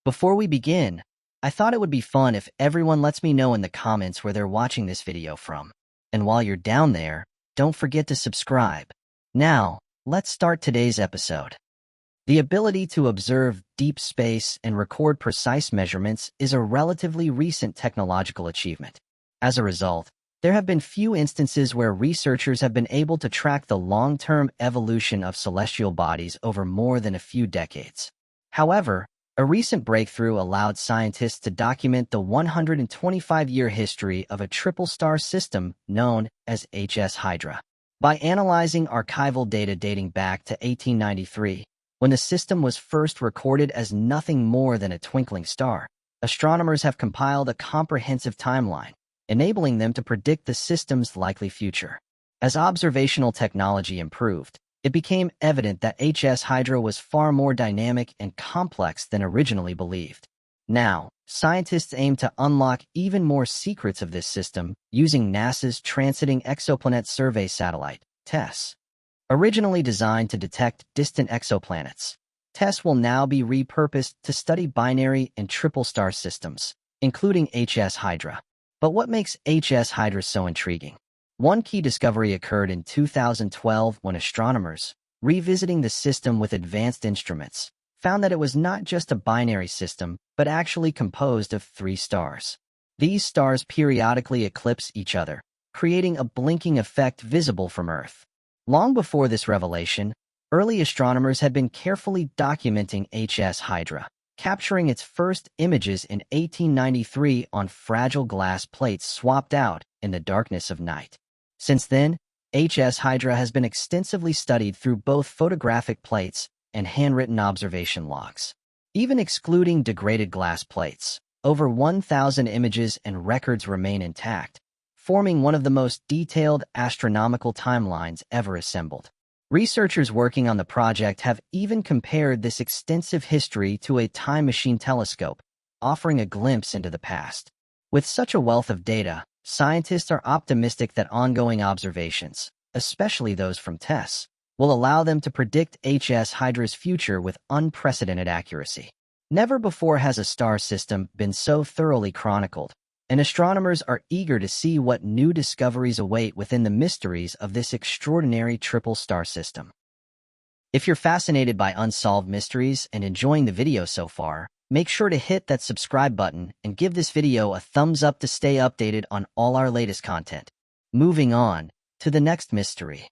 Before we begin, I thought it would be fun if everyone lets me know in the comments where they're watching this video from. And while you're down there, don't forget to subscribe. Now, let's start today's episode. The ability to observe deep space and record precise measurements is a relatively recent technological achievement. As a result, there have been few instances where researchers have been able to track the long-term evolution of celestial bodies over more than a few decades. However, a recent breakthrough allowed scientists to document the 125-year history of a triple-star system known as HS Hydra. By analyzing archival data dating back to 1893, when the system was first recorded as nothing more than a twinkling star, astronomers have compiled a comprehensive timeline, enabling them to predict the system's likely future. As observational technology improved, it became evident that HS Hydra was far more dynamic and complex than originally believed. Now, scientists aim to unlock even more secrets of this system using NASA's Transiting Exoplanet Survey satellite, TESS. Originally designed to detect distant exoplanets, TESS will now be repurposed to study binary and triple-star systems, including HS Hydra. But what makes HS Hydra so intriguing? One key discovery occurred in 2012 when astronomers, revisiting the system with advanced instruments, found that it was not just a binary system, but actually composed of 3 stars. These stars periodically eclipse each other, creating a blinking effect visible from Earth. Long before this revelation, early astronomers had been carefully documenting HS Hydra, capturing its first images in 1893 on fragile glass plates swapped out in the darkness of night. Since then, HS Hydra has been extensively studied through both photographic plates and handwritten observation logs. Even excluding degraded glass plates, over 1,000 images and records remain intact, forming one of the most detailed astronomical timelines ever assembled. Researchers working on the project have even compared this extensive history to a time machine telescope, offering a glimpse into the past. With such a wealth of data, scientists are optimistic that ongoing observations, especially those from TESS, will allow them to predict HS Hydra's future with unprecedented accuracy. Never before has a star system been so thoroughly chronicled, and astronomers are eager to see what new discoveries await within the mysteries of this extraordinary triple-star system. If you're fascinated by unsolved mysteries and enjoying the video so far, make sure to hit that subscribe button and give this video a thumbs up to stay updated on all our latest content. Moving on to the next mystery.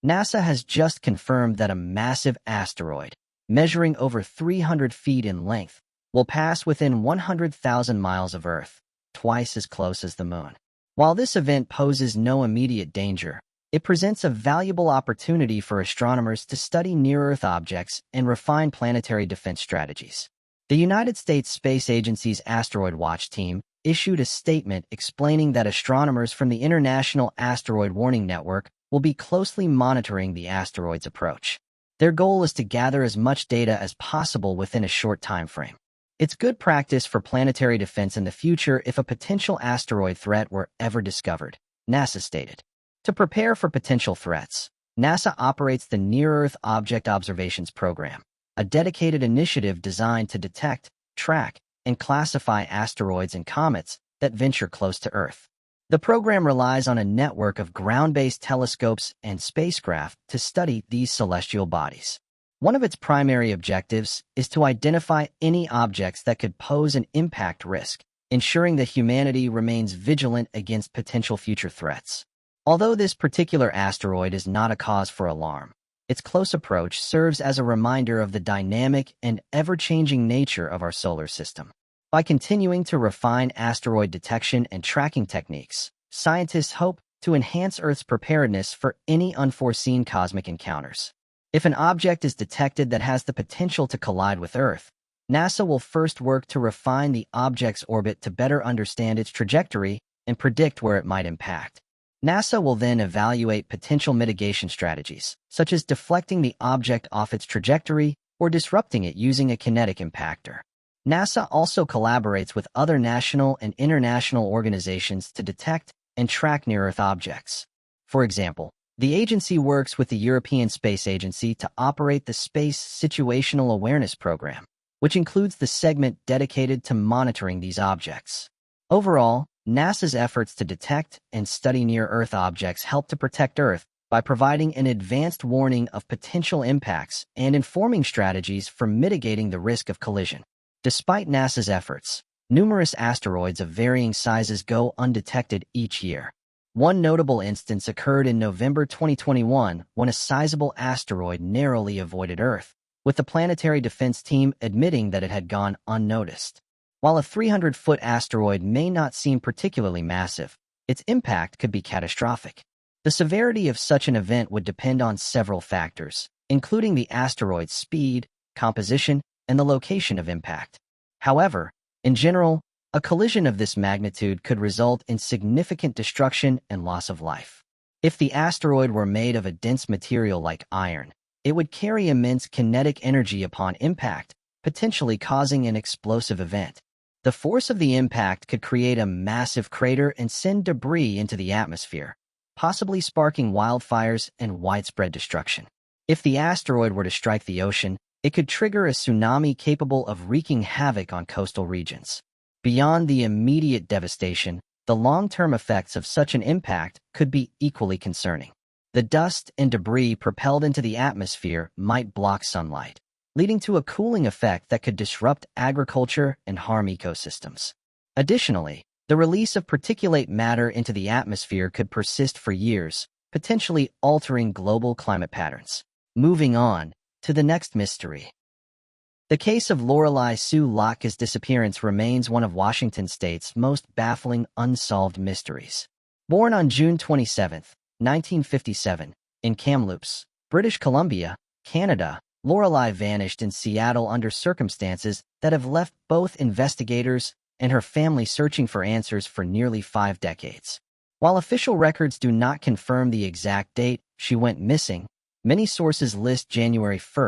NASA has just confirmed that a massive asteroid, measuring over 300 feet in length, will pass within 100,000 miles of Earth, twice as close as the Moon. While this event poses no immediate danger, it presents a valuable opportunity for astronomers to study near-Earth objects and refine planetary defense strategies. The United States Space Agency's Asteroid Watch team issued a statement explaining that astronomers from the International Asteroid Warning Network will be closely monitoring the asteroid's approach. Their goal is to gather as much data as possible within a short time frame. It's good practice for planetary defense in the future if a potential asteroid threat were ever discovered, NASA stated. To prepare for potential threats, NASA operates the Near-Earth Object Observations Program, a dedicated initiative designed to detect, track, and classify asteroids and comets that venture close to Earth. The program relies on a network of ground-based telescopes and spacecraft to study these celestial bodies. One of its primary objectives is to identify any objects that could pose an impact risk, ensuring that humanity remains vigilant against potential future threats. Although this particular asteroid is not a cause for alarm, its close approach serves as a reminder of the dynamic and ever-changing nature of our solar system. By continuing to refine asteroid detection and tracking techniques, scientists hope to enhance Earth's preparedness for any unforeseen cosmic encounters. If an object is detected that has the potential to collide with Earth, NASA will first work to refine the object's orbit to better understand its trajectory and predict where it might impact. NASA will then evaluate potential mitigation strategies, such as deflecting the object off its trajectory or disrupting it using a kinetic impactor. NASA also collaborates with other national and international organizations to detect and track near-Earth objects. For example, the agency works with the European Space Agency to operate the Space Situational Awareness Program, which includes the segment dedicated to monitoring these objects. Overall, NASA's efforts to detect and study near-Earth objects help to protect Earth by providing an advanced warning of potential impacts and informing strategies for mitigating the risk of collision. Despite NASA's efforts, numerous asteroids of varying sizes go undetected each year. One notable instance occurred in November 2021 when a sizable asteroid narrowly avoided Earth, with the Planetary Defense Team admitting that it had gone unnoticed. While a 300-foot asteroid may not seem particularly massive, its impact could be catastrophic. The severity of such an event would depend on several factors, including the asteroid's speed, composition, and the location of impact. However, in general, a collision of this magnitude could result in significant destruction and loss of life. If the asteroid were made of a dense material like iron, it would carry immense kinetic energy upon impact, potentially causing an explosive event. The force of the impact could create a massive crater and send debris into the atmosphere, possibly sparking wildfires and widespread destruction. If the asteroid were to strike the ocean, it could trigger a tsunami capable of wreaking havoc on coastal regions. Beyond the immediate devastation, the long-term effects of such an impact could be equally concerning. The dust and debris propelled into the atmosphere might block sunlight, leading to a cooling effect that could disrupt agriculture and harm ecosystems. Additionally, the release of particulate matter into the atmosphere could persist for years, potentially altering global climate patterns. Moving on to the next mystery. The case of Lorelei Sue Locke's disappearance remains one of Washington State's most baffling unsolved mysteries. Born on June 27, 1957, in Kamloops, British Columbia, Canada, Lorelei vanished in Seattle under circumstances that have left both investigators and her family searching for answers for nearly 5 decades. While official records do not confirm the exact date she went missing, many sources list January 1,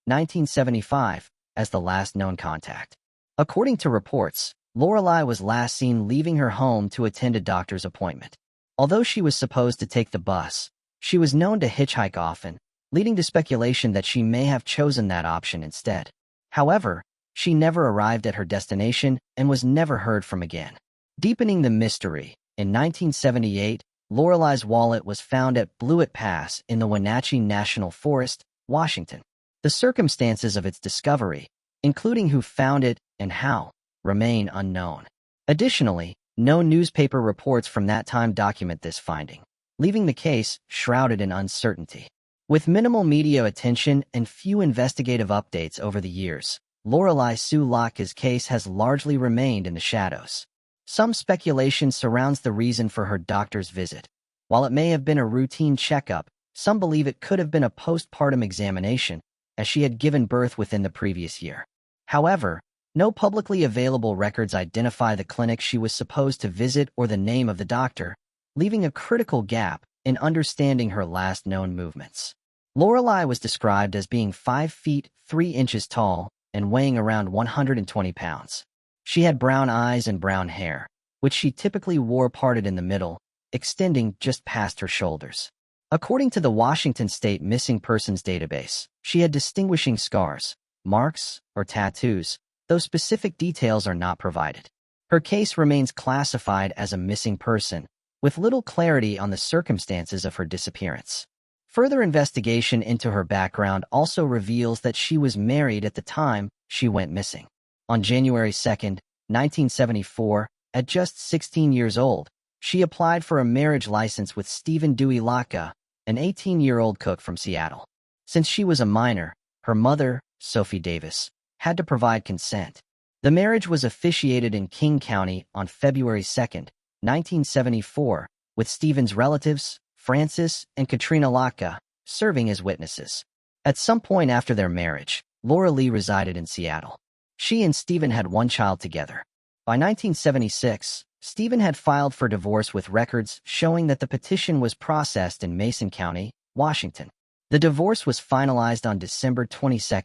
1975, as the last known contact. According to reports, Lorelei was last seen leaving her home to attend a doctor's appointment. Although she was supposed to take the bus, she was known to hitchhike often, leading to speculation that she may have chosen that option instead. However, she never arrived at her destination and was never heard from again. Deepening the mystery, in 1978, Lorelei's wallet was found at Blewett Pass in the Wenatchee National Forest, Washington. The circumstances of its discovery, including who found it and how, remain unknown. Additionally, no newspaper reports from that time document this finding, leaving the case shrouded in uncertainty. With minimal media attention and few investigative updates over the years, Lorelei Sue Locke's case has largely remained in the shadows. Some speculation surrounds the reason for her doctor's visit. While it may have been a routine checkup, some believe it could have been a postpartum examination, as she had given birth within the previous year. However, no publicly available records identify the clinic she was supposed to visit or the name of the doctor, leaving a critical gap in understanding her last known movements. Lorelei was described as being 5 feet 3 inches tall and weighing around 120 pounds. She had brown eyes and brown hair, which she typically wore parted in the middle, extending just past her shoulders. According to the Washington State Missing Persons Database, she had distinguishing scars, marks, or tattoos, though specific details are not provided. Her case remains classified as a missing person, with little clarity on the circumstances of her disappearance. Further investigation into her background also reveals that she was married at the time she went missing. On January 2, 1974, at just 16 years old, she applied for a marriage license with Stephen Dewey Locke, an 18-year-old cook from Seattle. Since she was a minor, her mother, Sophie Davis, had to provide consent. The marriage was officiated in King County on February 2, 1974, with Stephen's relatives, Francis and Katrina Locke, serving as witnesses. At some point after their marriage, Laura Lee resided in Seattle. She and Stephen had 1 child together. By 1976, Stephen had filed for divorce with records showing that the petition was processed in Mason County, Washington. The divorce was finalized on December 22,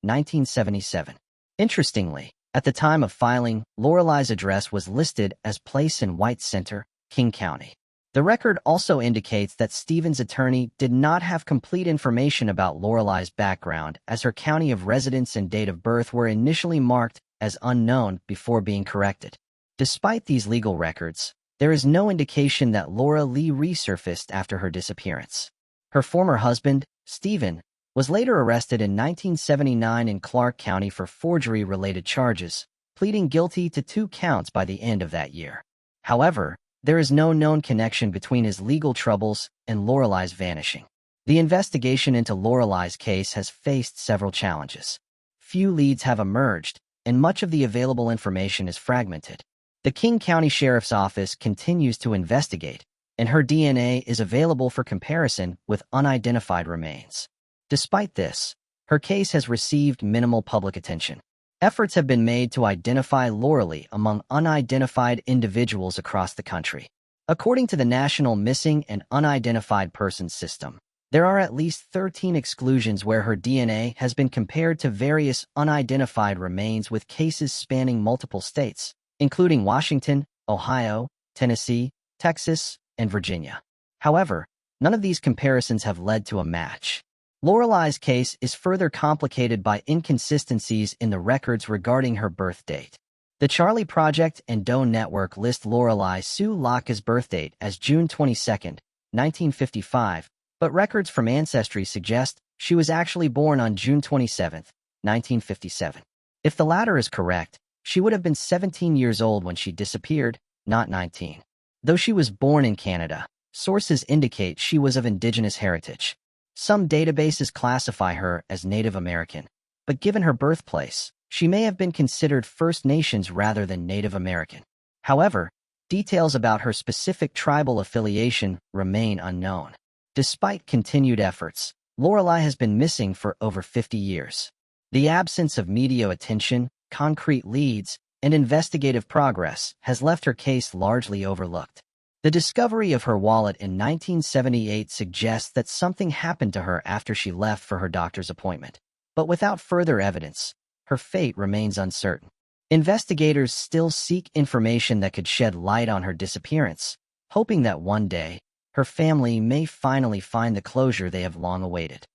1977. Interestingly, at the time of filing, Lorelei's address was listed as Place in White Center, King County. The record also indicates that Stephen's attorney did not have complete information about Lorelei's background, as her county of residence and date of birth were initially marked as unknown before being corrected. Despite these legal records, there is no indication that Laura Lee resurfaced after her disappearance. Her former husband, Stephen, was later arrested in 1979 in Clark County for forgery-related charges, pleading guilty to 2 counts by the end of that year. However, there is no known connection between his legal troubles and Lorelei's vanishing. The investigation into Lorelei's case has faced several challenges. Few leads have emerged, and much of the available information is fragmented. The King County Sheriff's Office continues to investigate, and her DNA is available for comparison with unidentified remains. Despite this, her case has received minimal public attention. Efforts have been made to identify Lorelei among unidentified individuals across the country. According to the National Missing and Unidentified Persons System, there are at least 13 exclusions where her DNA has been compared to various unidentified remains with cases spanning multiple states, including Washington, Ohio, Tennessee, Texas, and Virginia. However, none of these comparisons have led to a match. Lorelei's case is further complicated by inconsistencies in the records regarding her birth date. The Charlie Project and Doe Network list Lorelei Sue Locke's birth date as June 22, 1955, but records from Ancestry suggest she was actually born on June 27, 1957. If the latter is correct, she would have been 17 years old when she disappeared, not 19. Though she was born in Canada, sources indicate she was of Indigenous heritage. Some databases classify her as Native American, but given her birthplace, she may have been considered First Nations rather than Native American. However, details about her specific tribal affiliation remain unknown. Despite continued efforts, Lorelei has been missing for over 50 years. The absence of media attention, concrete leads, and investigative progress has left her case largely overlooked. The discovery of her wallet in 1978 suggests that something happened to her after she left for her doctor's appointment. But without further evidence, her fate remains uncertain. Investigators still seek information that could shed light on her disappearance, hoping that one day, her family may finally find the closure they have long awaited.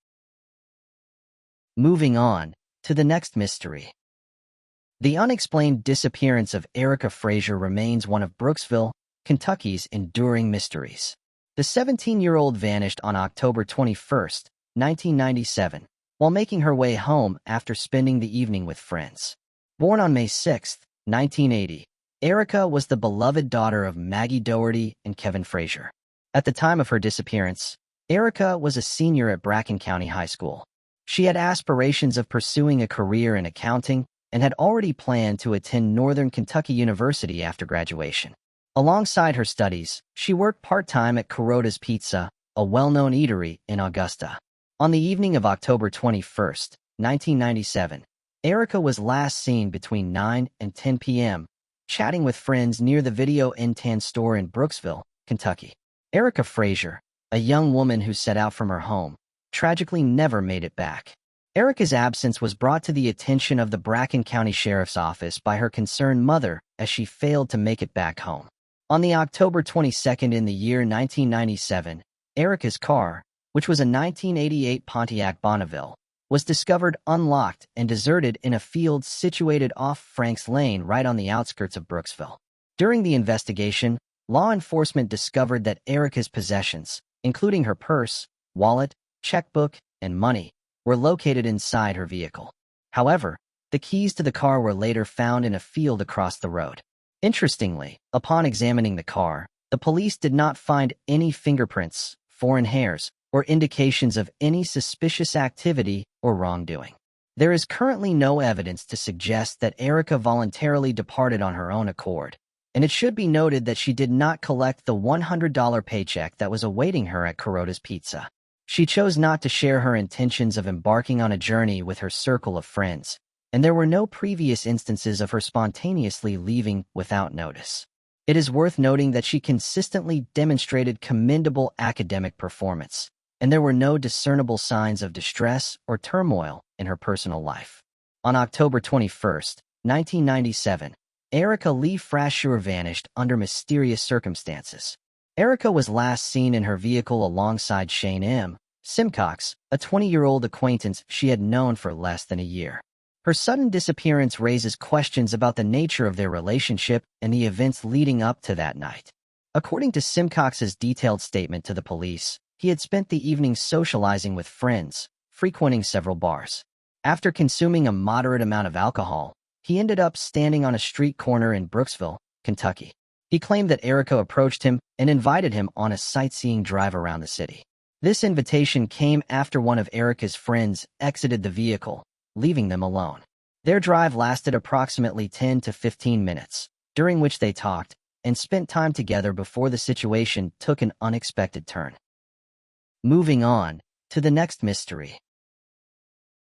Moving on to the next mystery. The unexplained disappearance of Erica Frazier remains one of Brooksville, Kentucky's enduring mysteries. The 17-year-old vanished on October 21, 1997, while making her way home after spending the evening with friends. Born on May 6, 1980, Erica was the beloved daughter of Maggie Doherty and Kevin Frazier. At the time of her disappearance, Erica was a senior at Bracken County High School. She had aspirations of pursuing a career in accounting and had already planned to attend Northern Kentucky University after graduation. Alongside her studies, she worked part-time at Kuroda's Pizza, a well-known eatery in Augusta. On the evening of October 21, 1997, Erica was last seen between 9 and 10 p.m., chatting with friends near the Video N10 store in Brooksville, Kentucky. Erica Frazier, a young woman who set out from her home, tragically never made it back. Erica's absence was brought to the attention of the Bracken County Sheriff's Office by her concerned mother as she failed to make it back home. On the October 22nd in the year 1997, Erica's car, which was a 1988 Pontiac Bonneville, was discovered unlocked and deserted in a field situated off Franks Lane right on the outskirts of Brooksville. During the investigation, law enforcement discovered that Erica's possessions, including her purse, wallet, checkbook, and money, were located inside her vehicle. However, the keys to the car were later found in a field across the road. Interestingly, upon examining the car, the police did not find any fingerprints, foreign hairs, or indications of any suspicious activity or wrongdoing. There is currently no evidence to suggest that Erica voluntarily departed on her own accord, and it should be noted that she did not collect the $100 paycheck that was awaiting her at Kuroda's Pizza. She chose not to share her intentions of embarking on a journey with her circle of friends, and there were no previous instances of her spontaneously leaving without notice. It is worth noting that she consistently demonstrated commendable academic performance, and there were no discernible signs of distress or turmoil in her personal life. On October 21, 1997, Erica Lee Frazier vanished under mysterious circumstances. Erica was last seen in her vehicle alongside Shane M. Simcox, a 20-year-old acquaintance she had known for less than a year. Her sudden disappearance raises questions about the nature of their relationship and the events leading up to that night. According to Simcox's detailed statement to the police, he had spent the evening socializing with friends, frequenting several bars. After consuming a moderate amount of alcohol, he ended up standing on a street corner in Brooksville, Kentucky. He claimed that Erica approached him and invited him on a sightseeing drive around the city. This invitation came after one of Erica's friends exited the vehicle, leaving them alone. Their drive lasted approximately 10 to 15 minutes, during which they talked and spent time together before the situation took an unexpected turn. Moving on to the next mystery.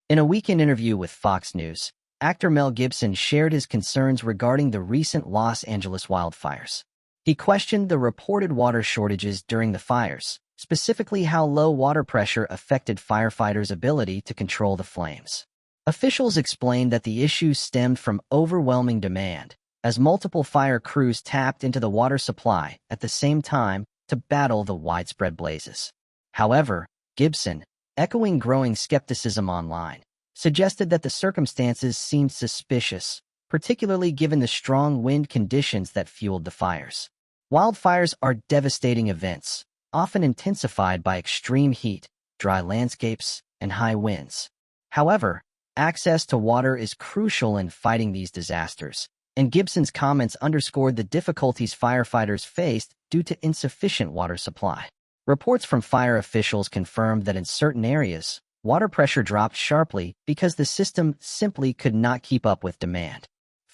In a weekend interview with Fox News, actor Mel Gibson shared his concerns regarding the recent Los Angeles wildfires. He questioned the reported water shortages during the fires, specifically how low water pressure affected firefighters' ability to control the flames. Officials explained that the issue stemmed from overwhelming demand, as multiple fire crews tapped into the water supply at the same time to battle the widespread blazes. However, Gibson, echoing growing skepticism online, suggested that the circumstances seemed suspicious, particularly given the strong wind conditions that fueled the fires. Wildfires are devastating events, often intensified by extreme heat, dry landscapes, and high winds. However, access to water is crucial in fighting these disasters, and Gibson's comments underscored the difficulties firefighters faced due to insufficient water supply. Reports from fire officials confirmed that in certain areas, water pressure dropped sharply because the system simply could not keep up with demand.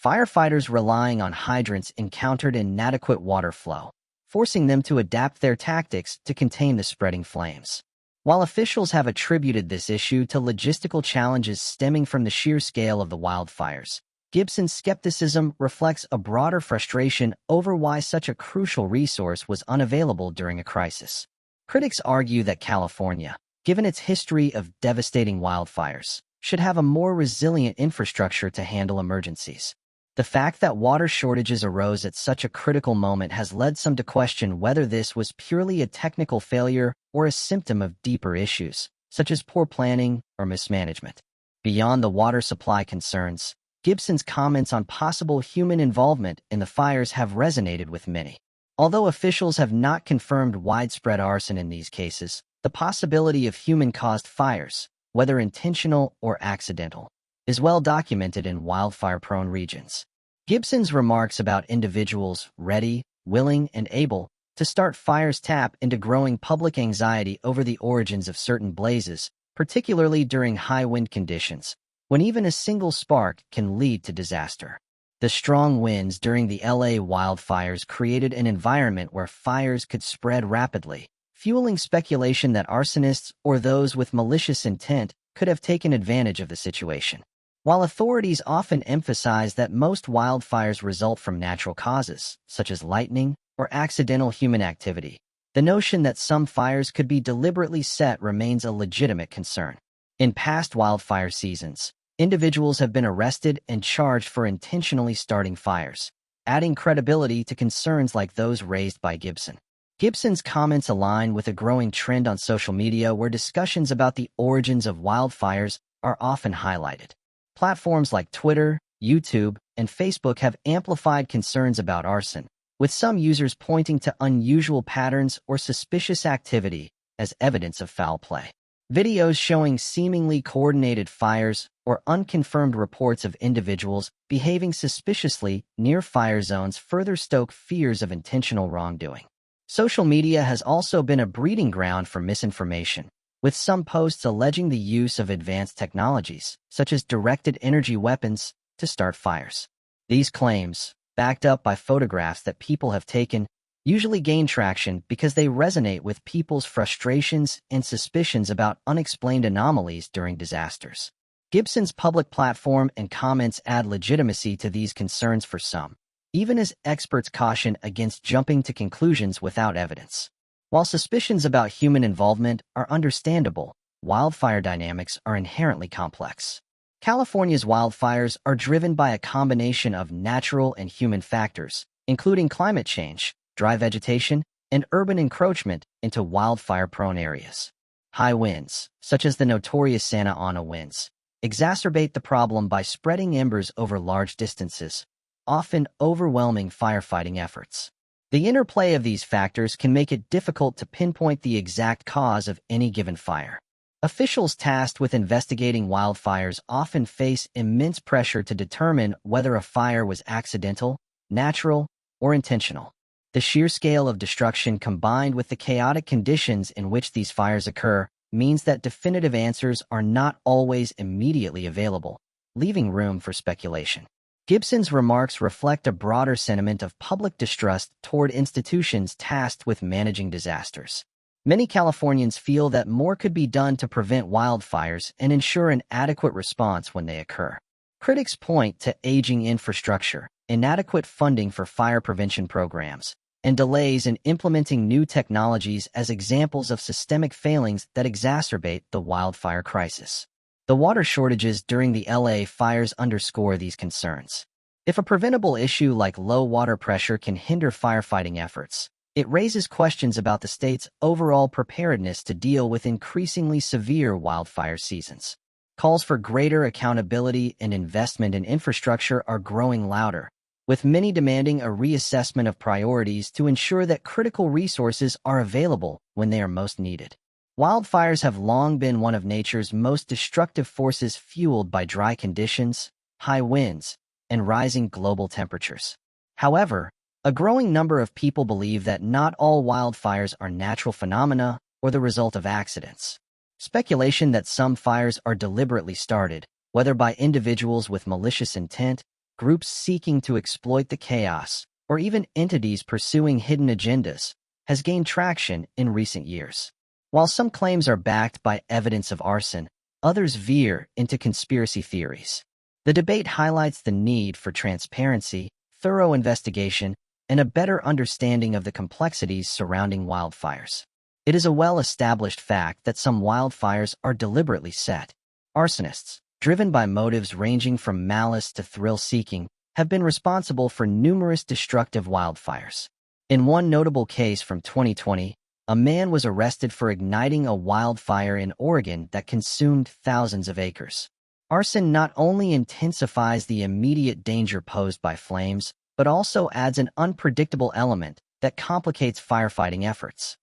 Firefighters relying on hydrants encountered inadequate water flow, forcing them to adapt their tactics to contain the spreading flames. While officials have attributed this issue to logistical challenges stemming from the sheer scale of the wildfires, Gibson's skepticism reflects a broader frustration over why such a crucial resource was unavailable during a crisis. Critics argue that California, given its history of devastating wildfires, should have a more resilient infrastructure to handle emergencies. The fact that water shortages arose at such a critical moment has led some to question whether this was purely a technical failure or a symptom of deeper issues, such as poor planning or mismanagement. Beyond the water supply concerns, Gibson's comments on possible human involvement in the fires have resonated with many. Although officials have not confirmed widespread arson in these cases, the possibility of human-caused fires, whether intentional or accidental, is well documented in wildfire-prone regions. Gibson's remarks about individuals ready, willing, and able to start fires tap into growing public anxiety over the origins of certain blazes, particularly during high wind conditions, when even a single spark can lead to disaster. The strong winds during the LA wildfires created an environment where fires could spread rapidly, fueling speculation that arsonists or those with malicious intent could have taken advantage of the situation. While authorities often emphasize that most wildfires result from natural causes, such as lightning or accidental human activity, the notion that some fires could be deliberately set remains a legitimate concern. In past wildfire seasons, individuals have been arrested and charged for intentionally starting fires, adding credibility to concerns like those raised by Gibson. Gibson's comments align with a growing trend on social media where discussions about the origins of wildfires are often highlighted. Platforms like Twitter, YouTube, and Facebook have amplified concerns about arson, with some users pointing to unusual patterns or suspicious activity as evidence of foul play. Videos showing seemingly coordinated fires or unconfirmed reports of individuals behaving suspiciously near fire zones further stoke fears of intentional wrongdoing. Social media has also been a breeding ground for misinformation, with some posts alleging the use of advanced technologies, such as directed energy weapons, to start fires. These claims, backed up by photographs that people have taken, usually gain traction because they resonate with people's frustrations and suspicions about unexplained anomalies during disasters. Gibson's public platform and comments add legitimacy to these concerns for some, even as experts caution against jumping to conclusions without evidence. While suspicions about human involvement are understandable, wildfire dynamics are inherently complex. California's wildfires are driven by a combination of natural and human factors, including climate change, dry vegetation, and urban encroachment into wildfire-prone areas. High winds, such as the notorious Santa Ana winds, exacerbate the problem by spreading embers over large distances, often overwhelming firefighting efforts. The interplay of these factors can make it difficult to pinpoint the exact cause of any given fire. Officials tasked with investigating wildfires often face immense pressure to determine whether a fire was accidental, natural, or intentional. The sheer scale of destruction combined with the chaotic conditions in which these fires occur means that definitive answers are not always immediately available, leaving room for speculation. Gibson's remarks reflect a broader sentiment of public distrust toward institutions tasked with managing disasters. Many Californians feel that more could be done to prevent wildfires and ensure an adequate response when they occur. Critics point to aging infrastructure, inadequate funding for fire prevention programs, and delays in implementing new technologies as examples of systemic failings that exacerbate the wildfire crisis. The water shortages during the LA fires underscore these concerns. If a preventable issue like low water pressure can hinder firefighting efforts, it raises questions about the state's overall preparedness to deal with increasingly severe wildfire seasons. Calls for greater accountability and investment in infrastructure are growing louder, with many demanding a reassessment of priorities to ensure that critical resources are available when they are most needed. Wildfires have long been one of nature's most destructive forces, fueled by dry conditions, high winds, and rising global temperatures. However, a growing number of people believe that not all wildfires are natural phenomena or the result of accidents. Speculation that some fires are deliberately started, whether by individuals with malicious intent, groups seeking to exploit the chaos, or even entities pursuing hidden agendas, has gained traction in recent years. While some claims are backed by evidence of arson, others veer into conspiracy theories. The debate highlights the need for transparency, thorough investigation, and a better understanding of the complexities surrounding wildfires. It is a well-established fact that some wildfires are deliberately set. Arsonists, driven by motives ranging from malice to thrill-seeking, have been responsible for numerous destructive wildfires. In one notable case from 2020, a man was arrested for igniting a wildfire in Oregon that consumed thousands of acres. Arson not only intensifies the immediate danger posed by flames, but also adds an unpredictable element that complicates firefighting efforts.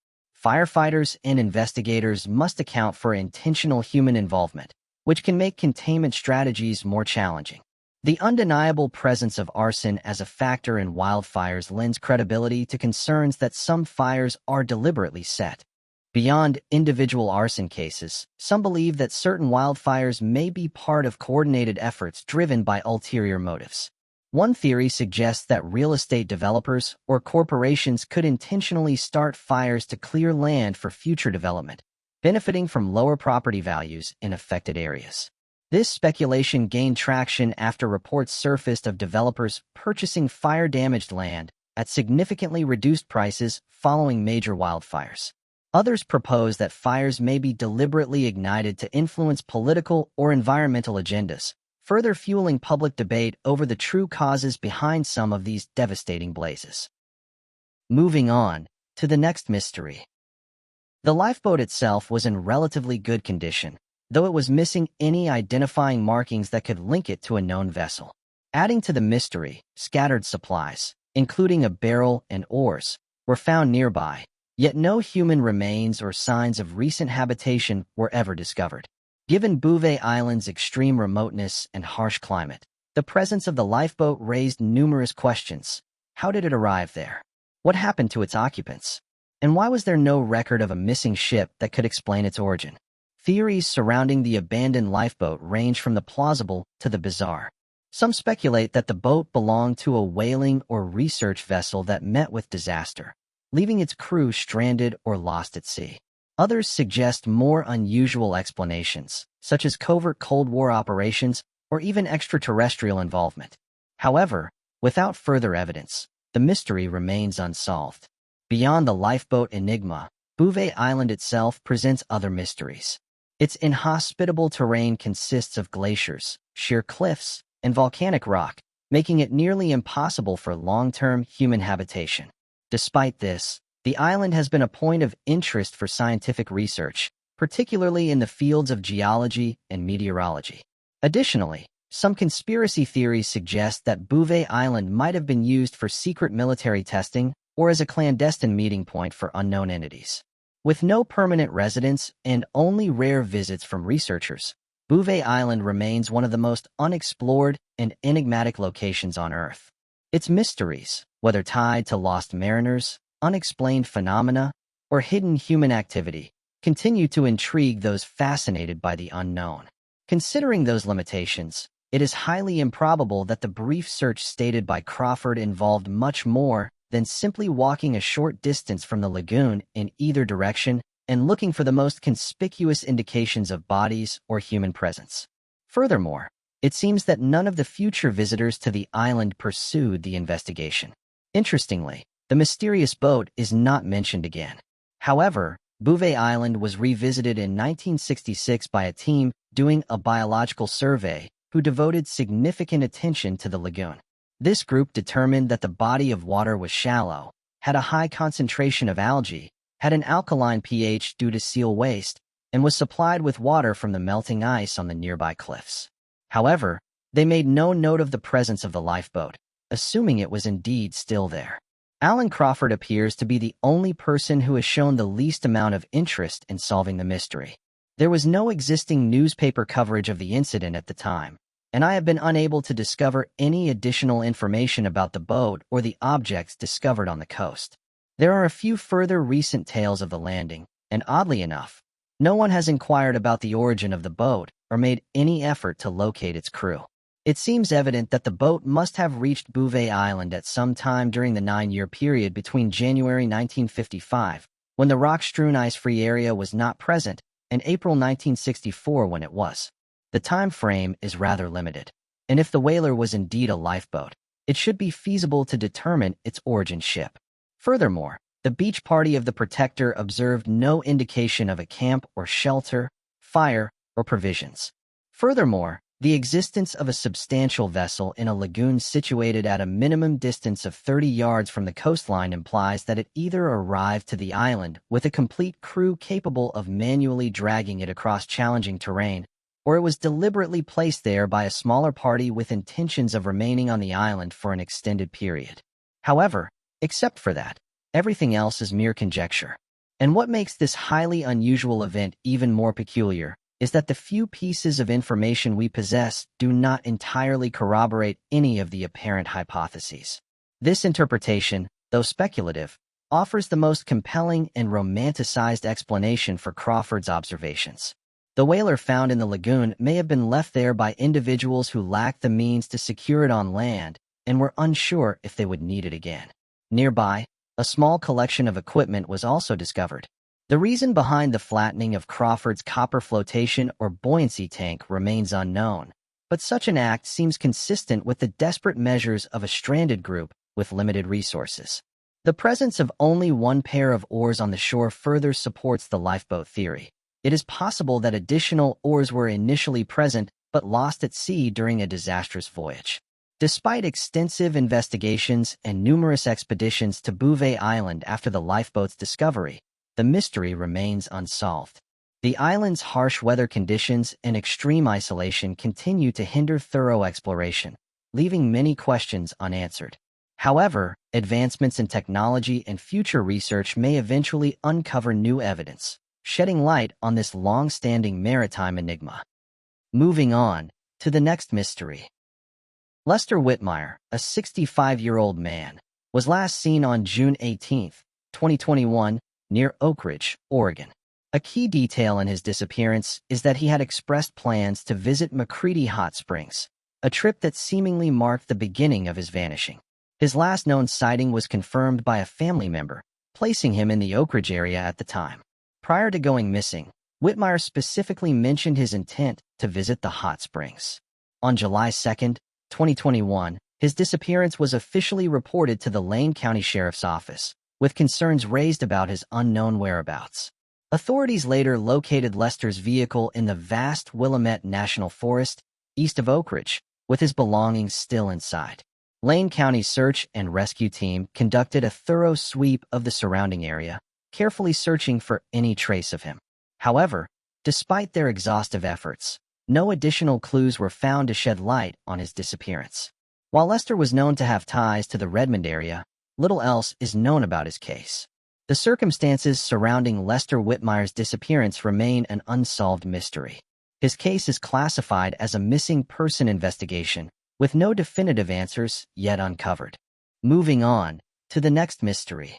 Firefighters and investigators must account for intentional human involvement, which can make containment strategies more challenging. The undeniable presence of arson as a factor in wildfires lends credibility to concerns that some fires are deliberately set. Beyond individual arson cases, some believe that certain wildfires may be part of coordinated efforts driven by ulterior motives. One theory suggests that real estate developers or corporations could intentionally start fires to clear land for future development, benefiting from lower property values in affected areas. This speculation gained traction after reports surfaced of developers purchasing fire-damaged land at significantly reduced prices following major wildfires. Others propose that fires may be deliberately ignited to influence political or environmental agendas, further fueling public debate over the true causes behind some of these devastating blazes. Moving on to the next mystery. The lifeboat itself was in relatively good condition, though it was missing any identifying markings that could link it to a known vessel. Adding to the mystery, scattered supplies, including a barrel and oars, were found nearby, yet no human remains or signs of recent habitation were ever discovered. Given Bouvet Island's extreme remoteness and harsh climate, the presence of the lifeboat raised numerous questions. How did it arrive there? What happened to its occupants? And why was there no record of a missing ship that could explain its origin? Theories surrounding the abandoned lifeboat range from the plausible to the bizarre. Some speculate that the boat belonged to a whaling or research vessel that met with disaster, leaving its crew stranded or lost at sea. Others suggest more unusual explanations, such as covert Cold War operations or even extraterrestrial involvement. However, without further evidence, the mystery remains unsolved. Beyond the lifeboat enigma, Bouvet Island itself presents other mysteries. Its inhospitable terrain consists of glaciers, sheer cliffs, and volcanic rock, making it nearly impossible for long-term human habitation. Despite this, The island has been a point of interest for scientific research, particularly in the fields of geology and meteorology. Additionally, some conspiracy theories suggest that Bouvet Island might have been used for secret military testing or as a clandestine meeting point for unknown entities. With no permanent residents and only rare visits from researchers, Bouvet Island remains one of the most unexplored and enigmatic locations on Earth. Its mysteries, whether tied to lost mariners, unexplained phenomena, or hidden human activity, continue to intrigue those fascinated by the unknown. Considering those limitations, it is highly improbable that the brief search stated by Crawford involved much more than simply walking a short distance from the lagoon in either direction and looking for the most conspicuous indications of bodies or human presence. Furthermore, it seems that none of the future visitors to the island pursued the investigation. Interestingly, the mysterious boat is not mentioned again. However, Bouvet Island was revisited in 1966 by a team doing a biological survey who devoted significant attention to the lagoon. This group determined that the body of water was shallow, had a high concentration of algae, had an alkaline pH due to seal waste, and was supplied with water from the melting ice on the nearby cliffs. However, they made no note of the presence of the lifeboat, assuming it was indeed still there. Alan Crawford appears to be the only person who has shown the least amount of interest in solving the mystery. There was no existing newspaper coverage of the incident at the time, and I have been unable to discover any additional information about the boat or the objects discovered on the coast. There are a few further recent tales of the landing, and oddly enough, no one has inquired about the origin of the boat or made any effort to locate its crew. It seems evident that the boat must have reached Bouvet Island at some time during the 9-year period between January 1955, when the rock-strewn ice-free area was not present, and April 1964 when it was. The time frame is rather limited, and if the whaler was indeed a lifeboat, it should be feasible to determine its origin ship. Furthermore, the beach party of the Protector observed no indication of a camp or shelter, fire, or provisions. Furthermore, the existence of a substantial vessel in a lagoon situated at a minimum distance of 30 yards from the coastline implies that it either arrived to the island with a complete crew capable of manually dragging it across challenging terrain, or it was deliberately placed there by a smaller party with intentions of remaining on the island for an extended period. However, except for that, everything else is mere conjecture. And what makes this highly unusual event even more peculiar is that the few pieces of information we possess do not entirely corroborate any of the apparent hypotheses. This interpretation, though speculative, offers the most compelling and romanticized explanation for Crawford's observations. The whaler found in the lagoon may have been left there by individuals who lacked the means to secure it on land and were unsure if they would need it again. Nearby, a small collection of equipment was also discovered. The reason behind the flattening of Crawford's copper flotation or buoyancy tank remains unknown, but such an act seems consistent with the desperate measures of a stranded group with limited resources. The presence of only one pair of oars on the shore further supports the lifeboat theory. It is possible that additional oars were initially present but lost at sea during a disastrous voyage. Despite extensive investigations and numerous expeditions to Bouvet Island after the lifeboat's discovery, the mystery remains unsolved. The island's harsh weather conditions and extreme isolation continue to hinder thorough exploration, leaving many questions unanswered. However, advancements in technology and future research may eventually uncover new evidence, shedding light on this long-standing maritime enigma. Moving on to the next mystery. Lester Whitmire, a 65-year-old man, was last seen on June 18, 2021, near Oak Ridge, Oregon. A key detail in his disappearance is that he had expressed plans to visit McCready Hot Springs, a trip that seemingly marked the beginning of his vanishing. His last known sighting was confirmed by a family member, placing him in the Oak Ridge area at the time. Prior to going missing, Whitmire specifically mentioned his intent to visit the hot springs. On July 2, 2021, his disappearance was officially reported to the Lane County Sheriff's Office, with concerns raised about his unknown whereabouts. Authorities later located Lester's vehicle in the vast Willamette National Forest, east of Oak Ridge, with his belongings still inside. Lane County's search and rescue team conducted a thorough sweep of the surrounding area, carefully searching for any trace of him. However, despite their exhaustive efforts, no additional clues were found to shed light on his disappearance. While Lester was known to have ties to the Redmond area, little else is known about his case. The circumstances surrounding Lester Whitmire's disappearance remain an unsolved mystery. His case is classified as a missing person investigation, with no definitive answers yet uncovered. Moving on to the next mystery.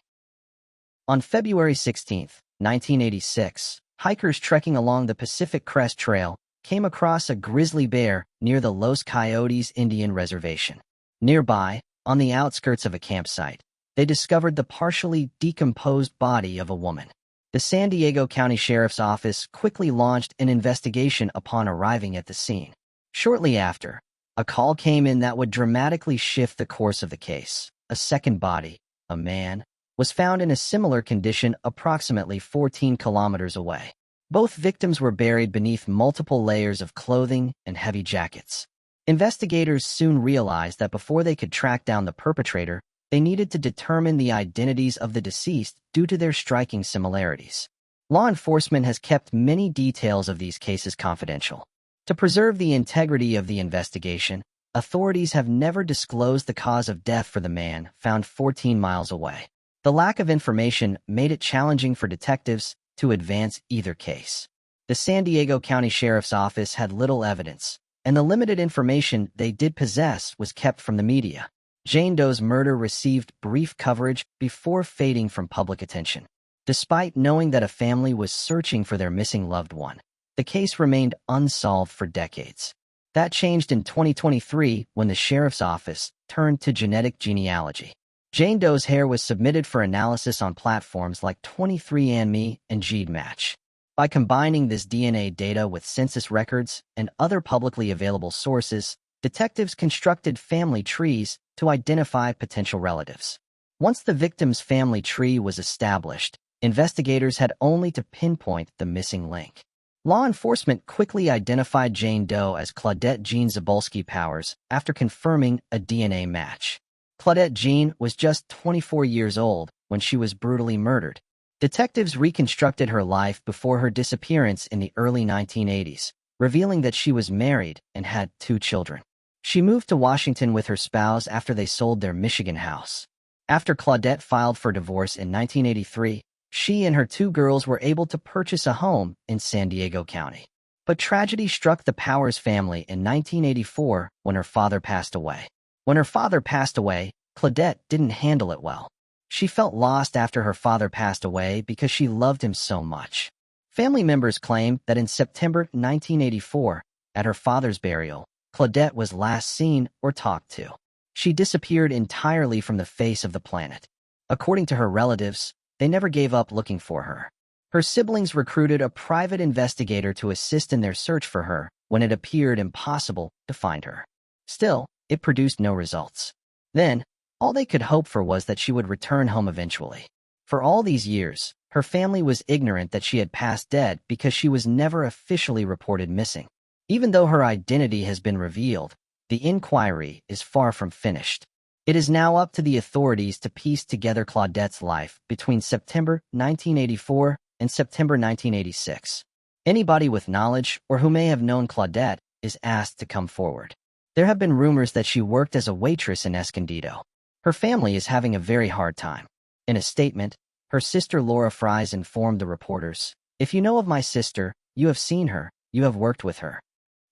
On February 16, 1986, hikers trekking along the Pacific Crest Trail came across a grizzly bear near the Los Coyotes Indian Reservation. Nearby, on the outskirts of a campsite, they discovered the partially decomposed body of a woman. The San Diego County Sheriff's Office quickly launched an investigation upon arriving at the scene. Shortly after, a call came in that would dramatically shift the course of the case. A second body, a man, was found in a similar condition approximately 14 kilometers away. Both victims were buried beneath multiple layers of clothing and heavy jackets. Investigators soon realized that before they could track down the perpetrator, they needed to determine the identities of the deceased due to their striking similarities. Law enforcement has kept many details of these cases confidential. To preserve the integrity of the investigation, authorities have never disclosed the cause of death for the man found 14 miles away. The lack of information made it challenging for detectives to advance either case. The San Diego County Sheriff's Office had little evidence, and the limited information they did possess was kept from the media. Jane Doe's murder received brief coverage before fading from public attention. Despite knowing that a family was searching for their missing loved one, the case remained unsolved for decades. That changed in 2023 when the Sheriff's Office turned to genetic genealogy. Jane Doe's hair was submitted for analysis on platforms like 23andMe and GeneMatch. By combining this DNA data with census records and other publicly available sources, detectives constructed family trees to identify potential relatives. Once the victim's family tree was established, investigators had only to pinpoint the missing link. Law enforcement quickly identified Jane Doe as Claudette Jean Zabolski Powers after confirming a DNA match. Claudette Jean was just 24 years old when she was brutally murdered. Detectives reconstructed her life before her disappearance in the early 1980s, revealing that she was married and had 2 children. She moved to Washington with her spouse after they sold their Michigan house. After Claudette filed for divorce in 1983, she and her 2 girls were able to purchase a home in San Diego County. But tragedy struck the Powers family in 1984 when her father passed away. When her father passed away, Claudette didn't handle it well. She felt lost after her father passed away because she loved him so much. Family members claim that in September 1984, at her father's burial, Claudette was last seen or talked to. She disappeared entirely from the face of the planet. According to her relatives, they never gave up looking for her. Her siblings recruited a private investigator to assist in their search for her when it appeared impossible to find her. Still, it produced no results. Then, all they could hope for was that she would return home eventually. For all these years, her family was ignorant that she had passed dead because she was never officially reported missing. Even though her identity has been revealed, the inquiry is far from finished. It is now up to the authorities to piece together Claudette's life between September 1984 and September 1986. Anybody with knowledge or who may have known Claudette is asked to come forward. There have been rumors that she worked as a waitress in Escondido. Her family is having a very hard time. In a statement, her sister Laura Fries informed the reporters, "If you know of my sister, you have seen her, you have worked with her."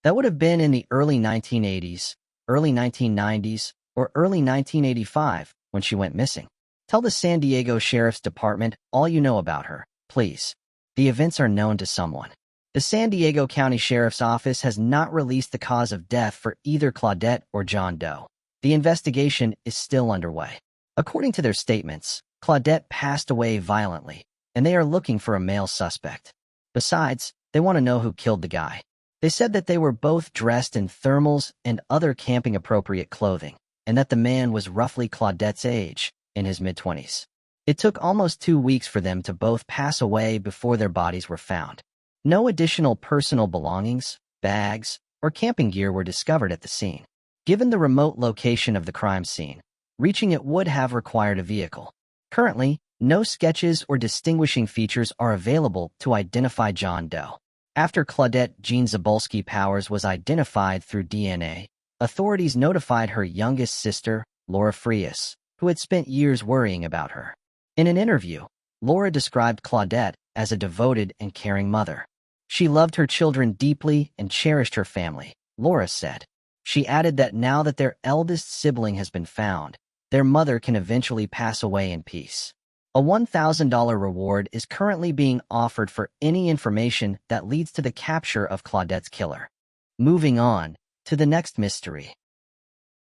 That would have been in the early 1980s, early 1990s, or early 1985 when she went missing. Tell the San Diego Sheriff's Department all you know about her, please. The events are known to someone. The San Diego County Sheriff's Office has not released the cause of death for either Claudette or John Doe. The investigation is still underway. According to their statements, Claudette passed away violently, and they are looking for a male suspect. Besides, they want to know who killed the guy. They said that they were both dressed in thermals and other camping-appropriate clothing, and that the man was roughly Claudette's age, in his mid-20s. It took almost 2 weeks for them to both pass away before their bodies were found. No additional personal belongings, bags, or camping gear were discovered at the scene. Given the remote location of the crime scene, reaching it would have required a vehicle. Currently, no sketches or distinguishing features are available to identify John Doe. After Claudette Jean Zabolski Powers was identified through DNA, authorities notified her youngest sister, Laura Frias, who had spent years worrying about her. In an interview, Laura described Claudette as a devoted and caring mother. She loved her children deeply and cherished her family, Laura said. She added that now that their eldest sibling has been found, their mother can eventually pass away in peace. A $1,000 reward is currently being offered for any information that leads to the capture of Claudette's killer. Moving on to the next mystery.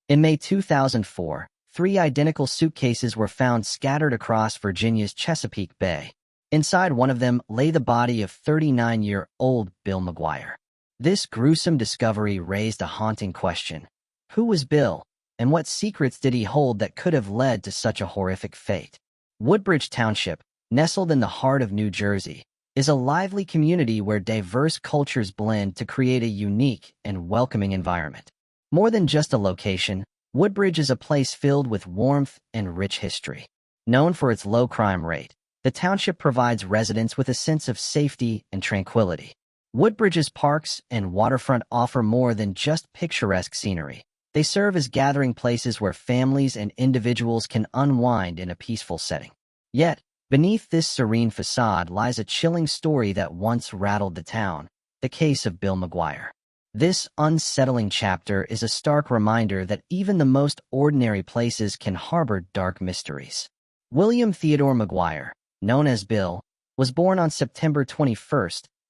In May 2004, 3 identical suitcases were found scattered across Virginia's Chesapeake Bay. Inside one of them lay the body of 39-year-old Bill McGuire. This gruesome discovery raised a haunting question. Who was Bill, and what secrets did he hold that could have led to such a horrific fate? Woodbridge Township, nestled in the heart of New Jersey, is a lively community where diverse cultures blend to create a unique and welcoming environment. More than just a location, Woodbridge is a place filled with warmth and rich history. Known for its low crime rate, the township provides residents with a sense of safety and tranquility. Woodbridge's parks and waterfront offer more than just picturesque scenery. They serve as gathering places where families and individuals can unwind in a peaceful setting. Yet, beneath this serene facade lies a chilling story that once rattled the town, the case of Bill McGuire. This unsettling chapter is a stark reminder that even the most ordinary places can harbor dark mysteries. William Theodore McGuire, known as Bill, was born on September 21,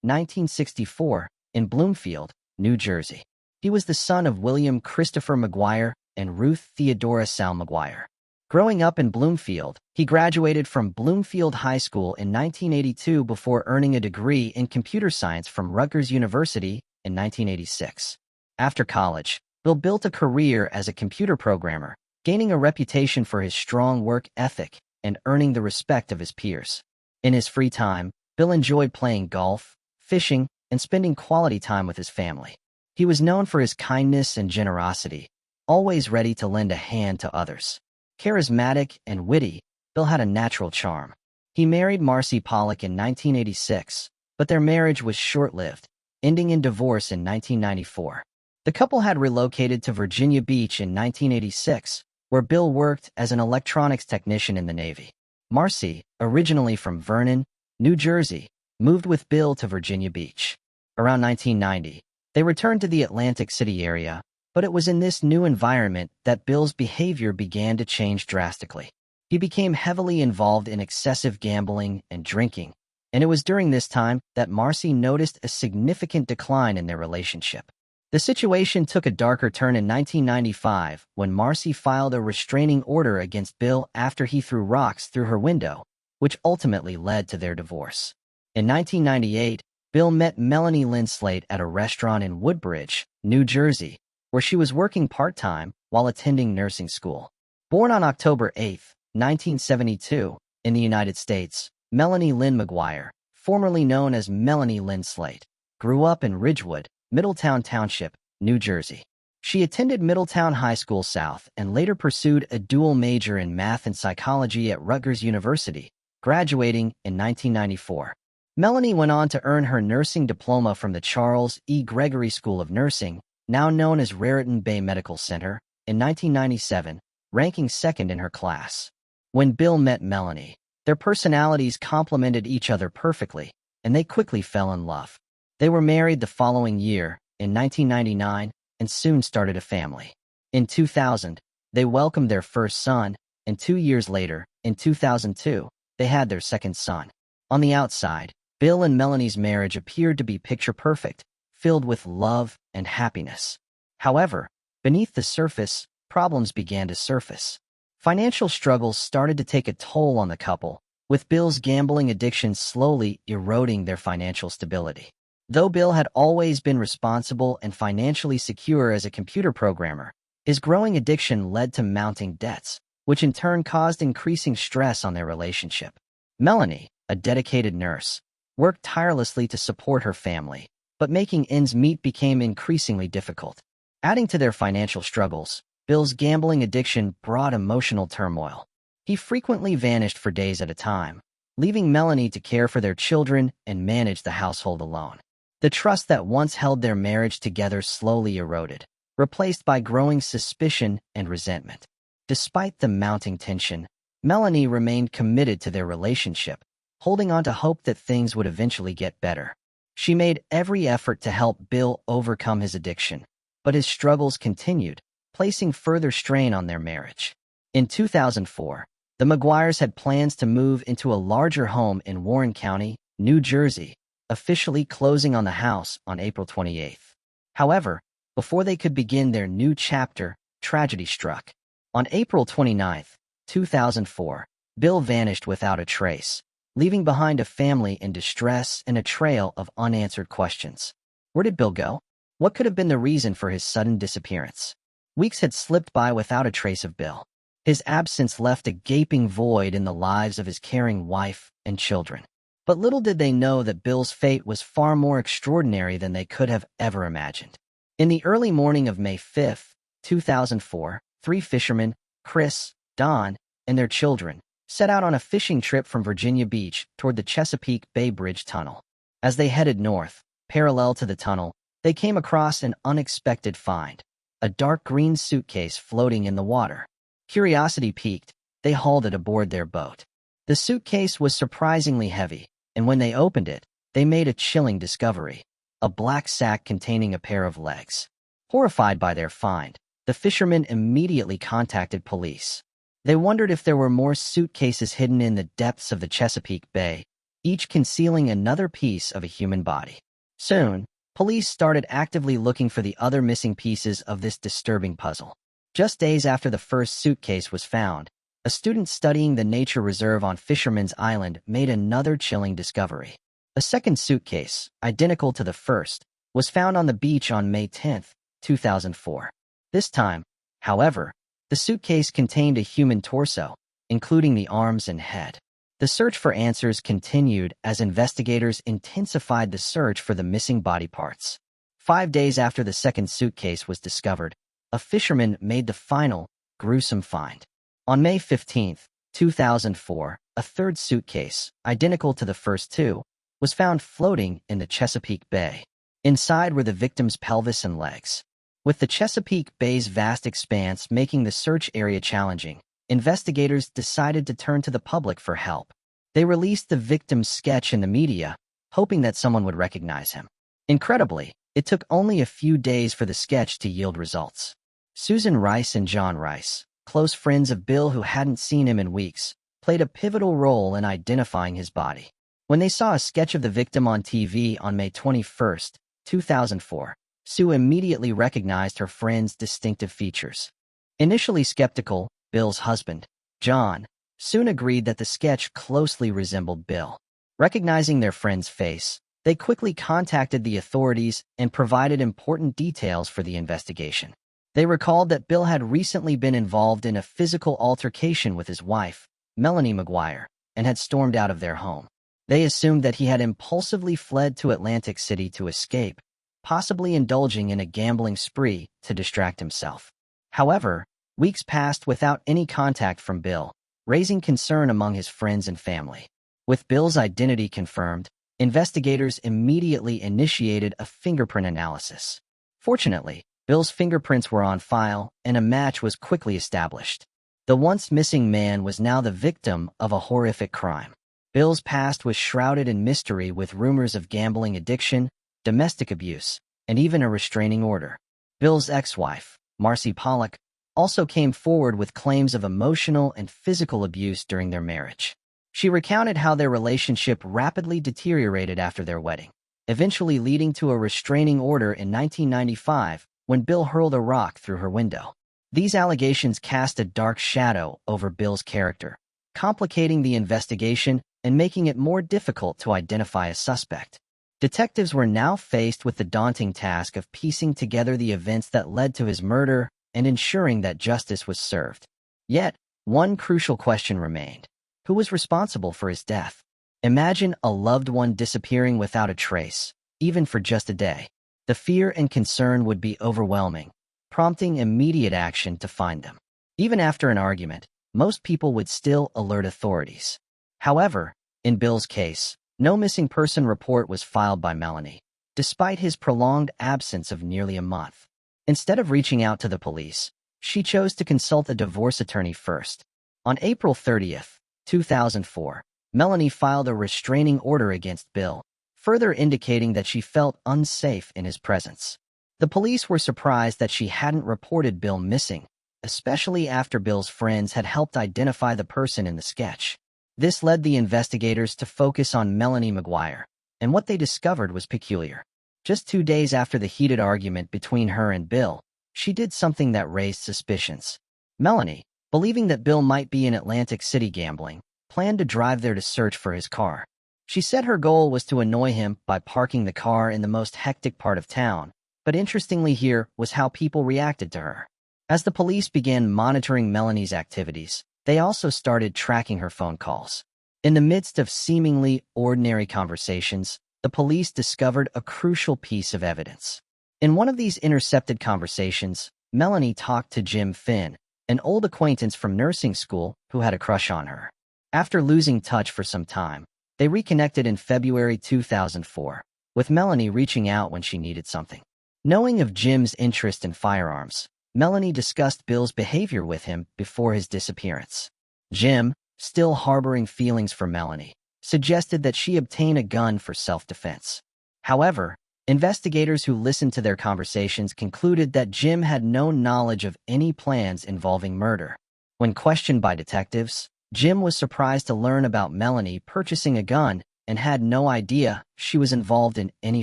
1964, in Bloomfield, New Jersey. He was the son of William Christopher McGuire and Ruth Theodora Sal McGuire. Growing up in Bloomfield, he graduated from Bloomfield High School in 1982 before earning a degree in computer science from Rutgers University in 1986. After college, Bill built a career as a computer programmer, gaining a reputation for his strong work ethic and earning the respect of his peers. In his free time, Bill enjoyed playing golf, fishing, and spending quality time with his family. He was known for his kindness and generosity, always ready to lend a hand to others. Charismatic and witty, Bill had a natural charm. He married Marcy Pollock in 1986, but their marriage was short-lived, ending in divorce in 1994. The couple had relocated to Virginia Beach in 1986, where Bill worked as an electronics technician in the Navy. Marcy, originally from Vernon, New Jersey, moved with Bill to Virginia Beach. Around 1990, they returned to the Atlantic City area, but it was in this new environment that Bill's behavior began to change drastically. He became heavily involved in excessive gambling and drinking, and it was during this time that Marcy noticed a significant decline in their relationship. The situation took a darker turn in 1995 when Marcy filed a restraining order against Bill after he threw rocks through her window, which ultimately led to their divorce. In 1998, Bill met Melanie Lynn Slate at a restaurant in Woodbridge, New Jersey, where she was working part-time while attending nursing school. Born on October 8, 1972, in the United States, Melanie Lynn McGuire, formerly known as Melanie Lynn Slate, grew up in Ridgewood, Middletown Township, New Jersey. She attended Middletown High School South and later pursued a dual major in math and psychology at Rutgers University, graduating in 1994. Melanie went on to earn her nursing diploma from the Charles E. Gregory School of Nursing, now known as Raritan Bay Medical Center, in 1997, ranking second in her class. When Bill met Melanie, their personalities complemented each other perfectly, and they quickly fell in love. They were married the following year, in 1999, and soon started a family. In 2000, they welcomed their first son, and 2 years later, in 2002, they had their second son. On the outside, Bill and Melanie's marriage appeared to be picture-perfect, filled with love and happiness. However, beneath the surface, problems began to surface. Financial struggles started to take a toll on the couple, with Bill's gambling addiction slowly eroding their financial stability. Though Bill had always been responsible and financially secure as a computer programmer, his growing addiction led to mounting debts, which in turn caused increasing stress on their relationship. Melanie, a dedicated nurse, worked tirelessly to support her family, but making ends meet became increasingly difficult. Adding to their financial struggles, Bill's gambling addiction brought emotional turmoil. He frequently vanished for days at a time, leaving Melanie to care for their children and manage the household alone. The trust that once held their marriage together slowly eroded, replaced by growing suspicion and resentment. Despite the mounting tension, Melanie remained committed to their relationship, holding on to hope that things would eventually get better. She made every effort to help Bill overcome his addiction, but his struggles continued, placing further strain on their marriage. In 2004, the McGuires had plans to move into a larger home in Warren County, New Jersey, officially closing on the house on April 28th. However, before they could begin their new chapter, tragedy struck. On April 29th, 2004, Bill vanished without a trace, leaving behind a family in distress and a trail of unanswered questions. Where did Bill go? What could have been the reason for his sudden disappearance? Weeks had slipped by without a trace of Bill. His absence left a gaping void in the lives of his caring wife and children. But little did they know that Bill's fate was far more extraordinary than they could have ever imagined. In the early morning of May 5, 2004, 3 fishermen, Chris, Don, and their children, set out on a fishing trip from Virginia Beach toward the Chesapeake Bay Bridge Tunnel. As they headed north, parallel to the tunnel, they came across an unexpected find, a dark green suitcase floating in the water. Curiosity piqued, they hauled it aboard their boat. The suitcase was surprisingly heavy, and when they opened it, they made a chilling discovery: a black sack containing a pair of legs. Horrified by their find, the fishermen immediately contacted police. They wondered if there were more suitcases hidden in the depths of the Chesapeake Bay, each concealing another piece of a human body. Soon, police started actively looking for the other missing pieces of this disturbing puzzle. Just days after the first suitcase was found, a student studying the nature reserve on Fisherman's Island made another chilling discovery. A second suitcase, identical to the first, was found on the beach on May 10, 2004. This time, however, the suitcase contained a human torso, including the arms and head. The search for answers continued as investigators intensified the search for the missing body parts. 5 days after the second suitcase was discovered, a fisherman made the final, gruesome find. On May 15, 2004, a third suitcase, identical to the first two, was found floating in the Chesapeake Bay. Inside were the victim's pelvis and legs. With the Chesapeake Bay's vast expanse making the search area challenging, investigators decided to turn to the public for help. They released the victim's sketch in the media, hoping that someone would recognize him. Incredibly, it took only a few days for the sketch to yield results. Susan Rice and John Rice, close friends of Bill who hadn't seen him in weeks, played a pivotal role in identifying his body. When they saw a sketch of the victim on TV on May 21, 2004, Sue immediately recognized her friend's distinctive features. Initially skeptical, Bill's husband, John, soon agreed that the sketch closely resembled Bill. Recognizing their friend's face, they quickly contacted the authorities and provided important details for the investigation. They recalled that Bill had recently been involved in a physical altercation with his wife, Melanie McGuire, and had stormed out of their home. They assumed that he had impulsively fled to Atlantic City to escape, possibly indulging in a gambling spree to distract himself. However, weeks passed without any contact from Bill, raising concern among his friends and family. With Bill's identity confirmed, investigators immediately initiated a fingerprint analysis. Fortunately, Bill's fingerprints were on file, and a match was quickly established. The once missing man was now the victim of a horrific crime. Bill's past was shrouded in mystery, with rumors of gambling addiction, domestic abuse, and even a restraining order. Bill's ex-wife, Marcy Pollock, also came forward with claims of emotional and physical abuse during their marriage. She recounted how their relationship rapidly deteriorated after their wedding, eventually leading to a restraining order in 1995 when Bill hurled a rock through her window. These allegations cast a dark shadow over Bill's character, complicating the investigation and making it more difficult to identify a suspect. Detectives were now faced with the daunting task of piecing together the events that led to his murder and ensuring that justice was served. Yet, one crucial question remained: who was responsible for his death? Imagine a loved one disappearing without a trace, even for just a day. The fear and concern would be overwhelming, prompting immediate action to find them. Even after an argument, most people would still alert authorities. However, in Bill's case, no missing person report was filed by Melanie, despite his prolonged absence of nearly a month. Instead of reaching out to the police, she chose to consult a divorce attorney first. On April 30th, 2004, Melanie filed a restraining order against Bill, further indicating that she felt unsafe in his presence. The police were surprised that she hadn't reported Bill missing, especially after Bill's friends had helped identify the person in the sketch. This led the investigators to focus on Melanie McGuire, and what they discovered was peculiar. Just 2 days after the heated argument between her and Bill, she did something that raised suspicions. Melanie, believing that Bill might be in Atlantic City gambling, planned to drive there to search for his car. She said her goal was to annoy him by parking the car in the most hectic part of town, but interestingly here was how people reacted to her. As the police began monitoring Melanie's activities, they also started tracking her phone calls. In the midst of seemingly ordinary conversations, the police discovered a crucial piece of evidence. In one of these intercepted conversations, Melanie talked to Jim Finn, an old acquaintance from nursing school who had a crush on her. After losing touch for some time, they reconnected in February 2004, with Melanie reaching out when she needed something. Knowing of Jim's interest in firearms, Melanie discussed Bill's behavior with him before his disappearance. Jim, still harboring feelings for Melanie, suggested that she obtain a gun for self-defense. However, investigators who listened to their conversations concluded that Jim had no knowledge of any plans involving murder. When questioned by detectives, Jim was surprised to learn about Melanie purchasing a gun and had no idea she was involved in any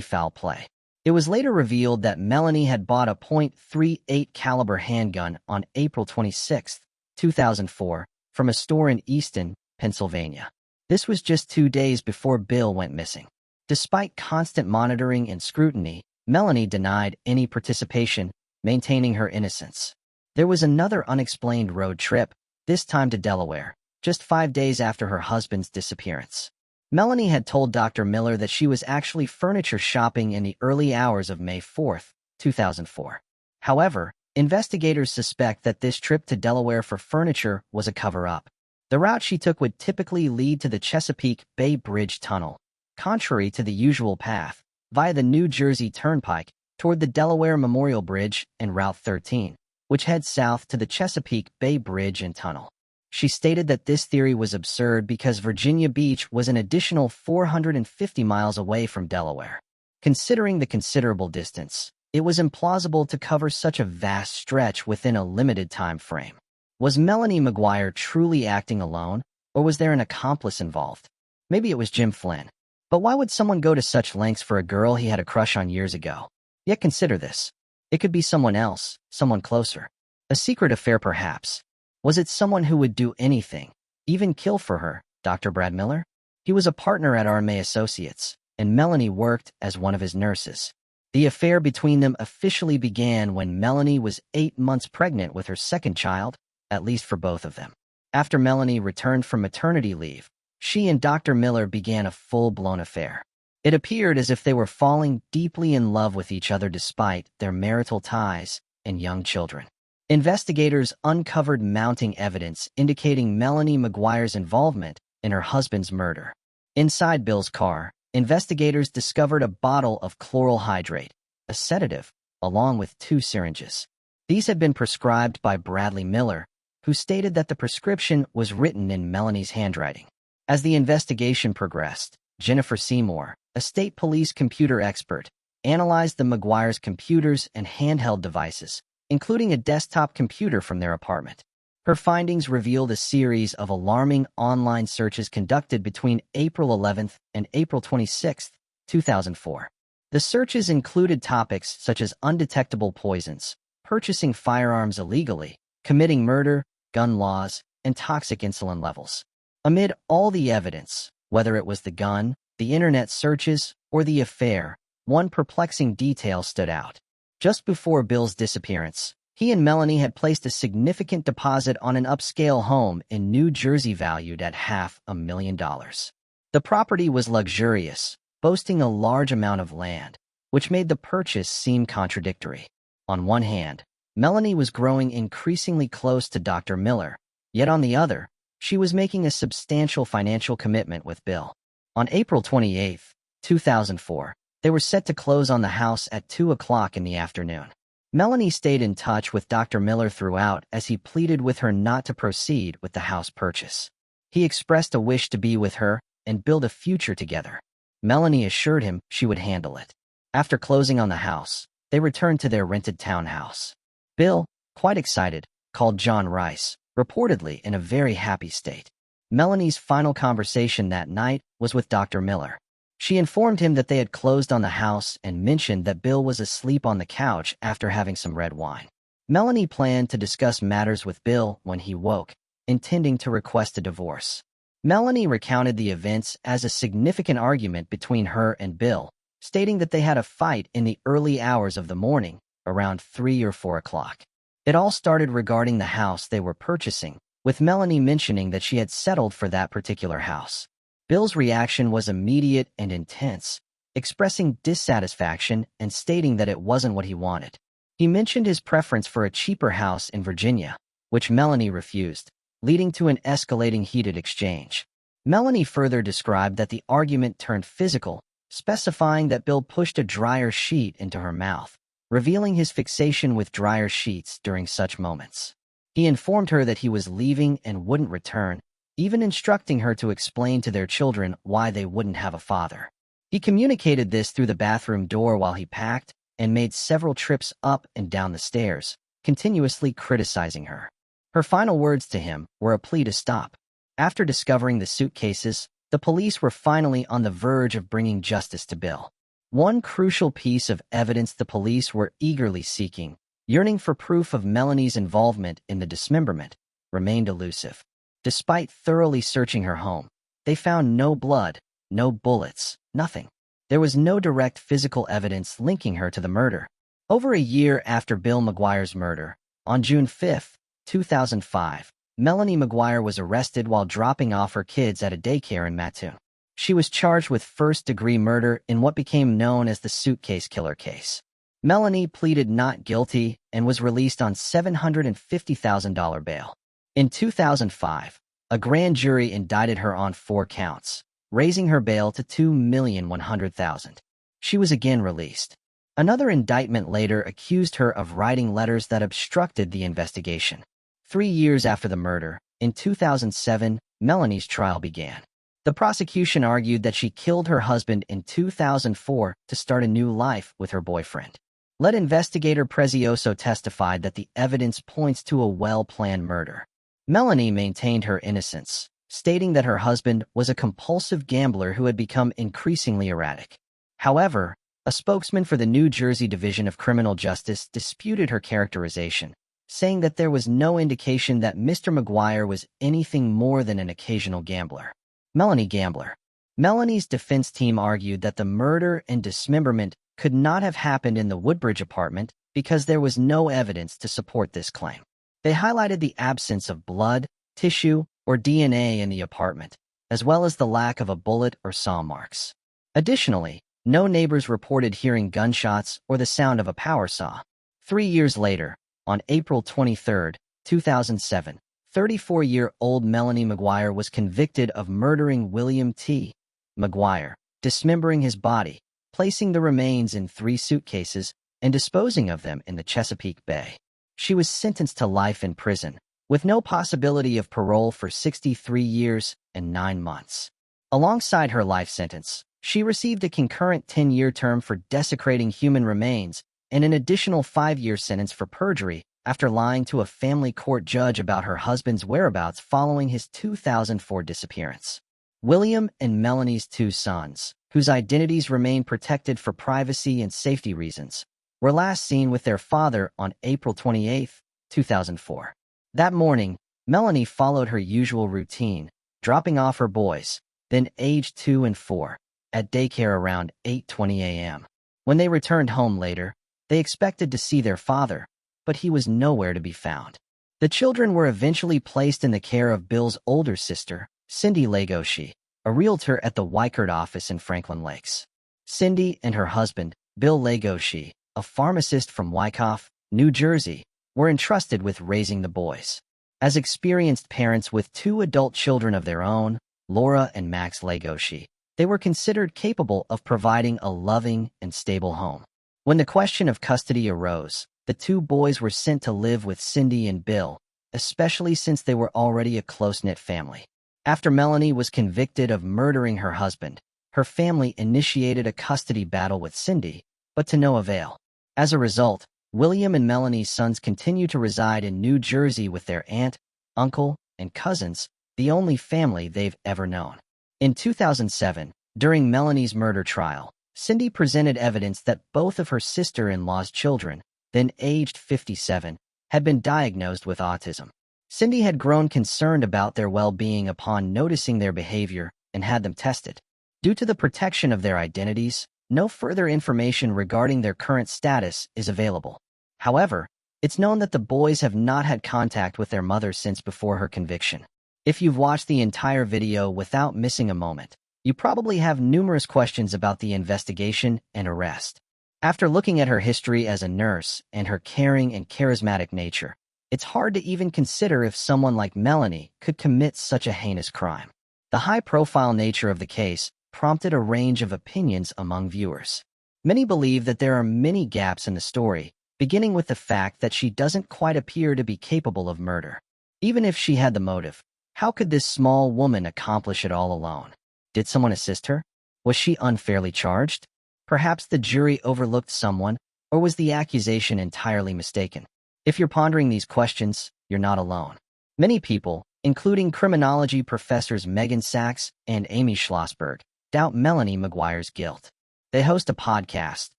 foul play. It was later revealed that Melanie had bought a .38 caliber handgun on April 26, 2004, from a store in Easton, Pennsylvania. This was just 2 days before Bill went missing. Despite constant monitoring and scrutiny, Melanie denied any participation, maintaining her innocence. There was another unexplained road trip, this time to Delaware, just 5 days after her husband's disappearance. Melanie had told Dr. Miller that she was actually furniture shopping in the early hours of May 4, 2004. However, investigators suspect that this trip to Delaware for furniture was a cover-up. The route she took would typically lead to the Chesapeake Bay Bridge Tunnel, contrary to the usual path, via the New Jersey Turnpike toward the Delaware Memorial Bridge and Route 13, which heads south to the Chesapeake Bay Bridge and Tunnel. She stated that this theory was absurd because Virginia Beach was an additional 450 miles away from Delaware. Considering the considerable distance, it was implausible to cover such a vast stretch within a limited time frame. Was Melanie McGuire truly acting alone, or was there an accomplice involved? Maybe it was Jim Flynn. But why would someone go to such lengths for a girl he had a crush on years ago? Yet consider this. It could be someone else, someone closer. A secret affair perhaps. Was it someone who would do anything, even kill for her, Dr. Brad Miller? He was a partner at RMA Associates, and Melanie worked as one of his nurses. The affair between them officially began when Melanie was 8 months pregnant with her second child, at least for both of them. After Melanie returned from maternity leave, she and Dr. Miller began a full-blown affair. It appeared as if they were falling deeply in love with each other despite their marital ties and young children. Investigators uncovered mounting evidence indicating Melanie McGuire's involvement in her husband's murder. Inside Bill's car, investigators discovered a bottle of chloral hydrate, a sedative, along with 2 syringes. These had been prescribed by Bradley Miller, who stated that the prescription was written in Melanie's handwriting. As the investigation progressed, Jennifer Seymour, a state police computer expert, analyzed the McGuire's computers and handheld devices, including a desktop computer from their apartment. Her findings revealed a series of alarming online searches conducted between April 11th and April 26th, 2004. The searches included topics such as undetectable poisons, purchasing firearms illegally, committing murder, gun laws, and toxic insulin levels. Amid all the evidence, whether it was the gun, the internet searches, or the affair, one perplexing detail stood out. Just before Bill's disappearance, he and Melanie had placed a significant deposit on an upscale home in New Jersey valued at $500,000. The property was luxurious, boasting a large amount of land, which made the purchase seem contradictory. On one hand, Melanie was growing increasingly close to Dr. Miller, yet on the other, she was making a substantial financial commitment with Bill. On April 28, 2004, they were set to close on the house at 2 o'clock in the afternoon. Melanie stayed in touch with Dr. Miller throughout as he pleaded with her not to proceed with the house purchase. He expressed a wish to be with her and build a future together. Melanie assured him she would handle it. After closing on the house, they returned to their rented townhouse. Bill, quite excited, called John Rice, reportedly in a very happy state. Melanie's final conversation that night was with Dr. Miller. She informed him that they had closed on the house and mentioned that Bill was asleep on the couch after having some red wine. Melanie planned to discuss matters with Bill when he woke, intending to request a divorce. Melanie recounted the events as a significant argument between her and Bill, stating that they had a fight in the early hours of the morning, around 3 or 4 o'clock. It all started regarding the house they were purchasing, with Melanie mentioning that she had settled for that particular house. Bill's reaction was immediate and intense, expressing dissatisfaction and stating that it wasn't what he wanted. He mentioned his preference for a cheaper house in Virginia, which Melanie refused, leading to an escalating heated exchange. Melanie further described that the argument turned physical, specifying that Bill pushed a dryer sheet into her mouth, revealing his fixation with dryer sheets during such moments. He informed her that he was leaving and wouldn't return, even instructing her to explain to their children why they wouldn't have a father. He communicated this through the bathroom door while he packed and made several trips up and down the stairs, continuously criticizing her. Her final words to him were a plea to stop. After discovering the suitcases, the police were finally on the verge of bringing justice to Bill. One crucial piece of evidence the police were eagerly seeking, yearning for proof of Melanie's involvement in the dismemberment, remained elusive. Despite thoroughly searching her home, they found no blood, no bullets, nothing. There was no direct physical evidence linking her to the murder. Over a year after Bill McGuire's murder, on June 5, 2005, Melanie McGuire was arrested while dropping off her kids at a daycare in Mattoon. She was charged with first-degree murder in what became known as the suitcase killer case. Melanie pleaded not guilty and was released on $750,000 bail. In 2005, a grand jury indicted her on 4 counts, raising her bail to $2,100,000. She was again released. Another indictment later accused her of writing letters that obstructed the investigation. 3 years after the murder, in 2007, Melanie's trial began. The prosecution argued that she killed her husband in 2004 to start a new life with her boyfriend. Lead investigator Prezioso testified that the evidence points to a well-planned murder. Melanie maintained her innocence, stating that her husband was a compulsive gambler who had become increasingly erratic. However, a spokesman for the New Jersey Division of Criminal Justice disputed her characterization, saying that there was no indication that Mr. McGuire was anything more than an occasional gambler. Melanie Gambler. Melanie's defense team argued that the murder and dismemberment could not have happened in the Woodbridge apartment because there was no evidence to support this claim. They highlighted the absence of blood, tissue, or DNA in the apartment, as well as the lack of a bullet or saw marks. Additionally, no neighbors reported hearing gunshots or the sound of a power saw. 3 years later, on April 23, 2007, 34-year-old Melanie McGuire was convicted of murdering William T. McGuire, dismembering his body, placing the remains in 3 suitcases, and disposing of them in the Chesapeake Bay. She was sentenced to life in prison, with no possibility of parole for 63 years and 9 months. Alongside her life sentence, she received a concurrent 10-year term for desecrating human remains and an additional 5-year sentence for perjury after lying to a family court judge about her husband's whereabouts following his 2004 disappearance. William and Melanie's 2 sons, whose identities remain protected for privacy and safety reasons, were last seen with their father on April 28, 2004. That morning, Melanie followed her usual routine, dropping off her boys, then aged 2 and 4, at daycare around 8:20 a.m. When they returned home later, they expected to see their father, but he was nowhere to be found. The children were eventually placed in the care of Bill's older sister, Cindy Legoshi, a realtor at the Weichert office in Franklin Lakes. Cindy and her husband, Bill Legoshi, a pharmacist from Wyckoff, New Jersey, were entrusted with raising the boys. As experienced parents with 2 adult children of their own, Laura and Max Legoshi, they were considered capable of providing a loving and stable home. When the question of custody arose, the 2 boys were sent to live with Cindy and Bill, especially since they were already a close-knit family. After Melanie was convicted of murdering her husband, her family initiated a custody battle with Cindy, but to no avail. As a result, William and Melanie's sons continue to reside in New Jersey with their aunt, uncle, and cousins, the only family they've ever known. In 2007, during Melanie's murder trial, Cindy presented evidence that both of her sister-in-law's children, then aged 57, had been diagnosed with autism. Cindy had grown concerned about their well-being upon noticing their behavior and had them tested. Due to the protection of their identities, no further information regarding their current status is available. However, it's known that the boys have not had contact with their mother since before her conviction. If you've watched the entire video without missing a moment, you probably have numerous questions about the investigation and arrest. After looking at her history as a nurse and her caring and charismatic nature, it's hard to even consider if someone like Melanie could commit such a heinous crime. The high-profile nature of the case prompted a range of opinions among viewers. Many believe that there are many gaps in the story, beginning with the fact that she doesn't quite appear to be capable of murder. Even if she had the motive, how could this small woman accomplish it all alone? Did someone assist her? Was she unfairly charged? Perhaps the jury overlooked someone, or was the accusation entirely mistaken? If you're pondering these questions, you're not alone. Many people, including criminology professors Megan Sachs and Amy Schlossberg, doubt Melanie Maguire's guilt. They host a podcast,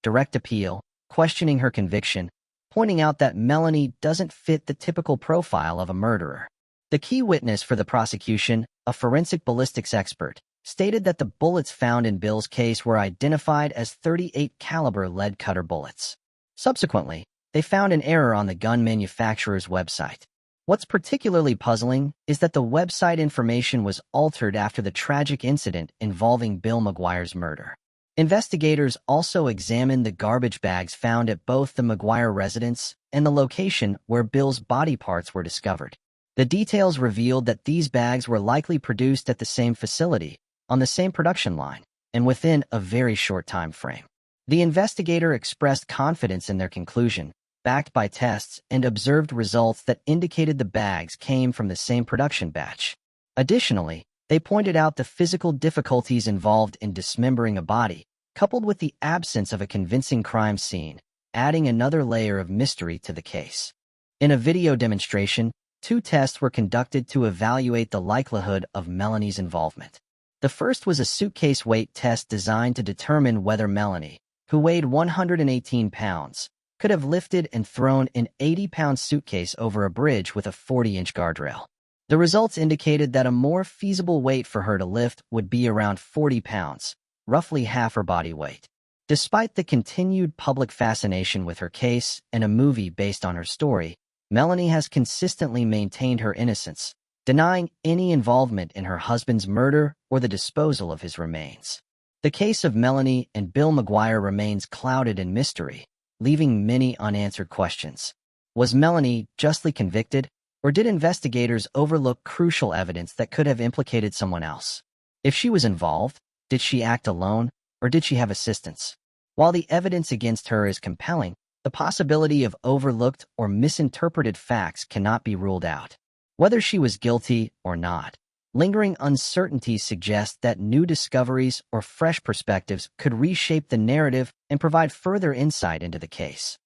Direct Appeal, questioning her conviction, pointing out that Melanie doesn't fit the typical profile of a murderer. The key witness for the prosecution, a forensic ballistics expert, stated that the bullets found in Bill's case were identified as .38 caliber lead cutter bullets. Subsequently, they found an error on the gun manufacturer's website. What's particularly puzzling is that the website information was altered after the tragic incident involving Bill Maguire's murder. Investigators also examined the garbage bags found at both the Maguire residence and the location where Bill's body parts were discovered. The details revealed that these bags were likely produced at the same facility, on the same production line, and within a very short time frame. The investigator expressed confidence in their conclusion, backed by tests and observed results that indicated the bags came from the same production batch. Additionally, they pointed out the physical difficulties involved in dismembering a body, coupled with the absence of a convincing crime scene, adding another layer of mystery to the case. In a video demonstration, 2 tests were conducted to evaluate the likelihood of Melanie's involvement. The first was a suitcase weight test designed to determine whether Melanie, who weighed 118 pounds, could have lifted and thrown an 80-pound suitcase over a bridge with a 40-inch guardrail. The results indicated that a more feasible weight for her to lift would be around 40 pounds, roughly half her body weight. Despite the continued public fascination with her case and a movie based on her story, Melanie has consistently maintained her innocence, denying any involvement in her husband's murder or the disposal of his remains. The case of Melanie and Bill Maguire remains clouded in mystery, leaving many unanswered questions. Was Melanie justly convicted, or did investigators overlook crucial evidence that could have implicated someone else? If she was involved, did she act alone, or did she have assistance? While the evidence against her is compelling, the possibility of overlooked or misinterpreted facts cannot be ruled out. Whether she was guilty or not, lingering uncertainties suggest that new discoveries or fresh perspectives could reshape the narrative and provide further insight into the case.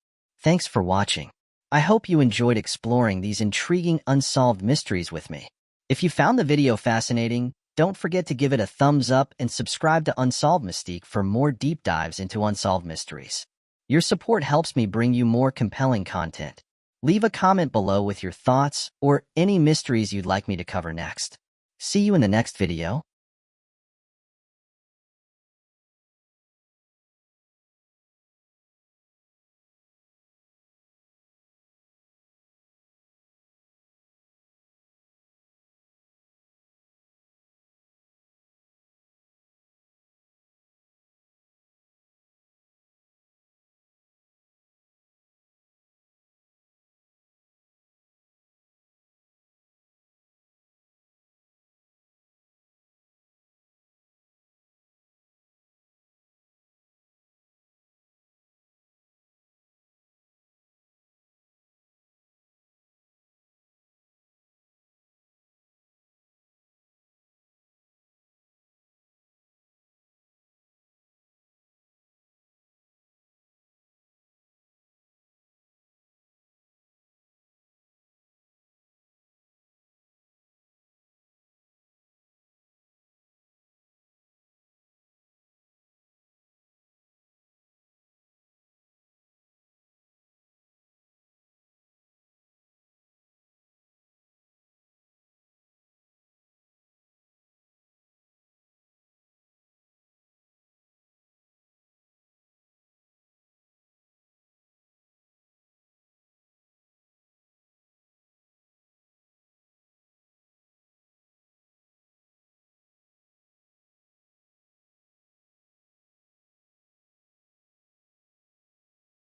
Thanks for watching. I hope you enjoyed exploring these intriguing unsolved mysteries with me. If you found the video fascinating, don't forget to give it a thumbs up and subscribe to Unsolved Mystique for more deep dives into unsolved mysteries. Your support helps me bring you more compelling content. Leave a comment below with your thoughts or any mysteries you'd like me to cover next. See you in the next video.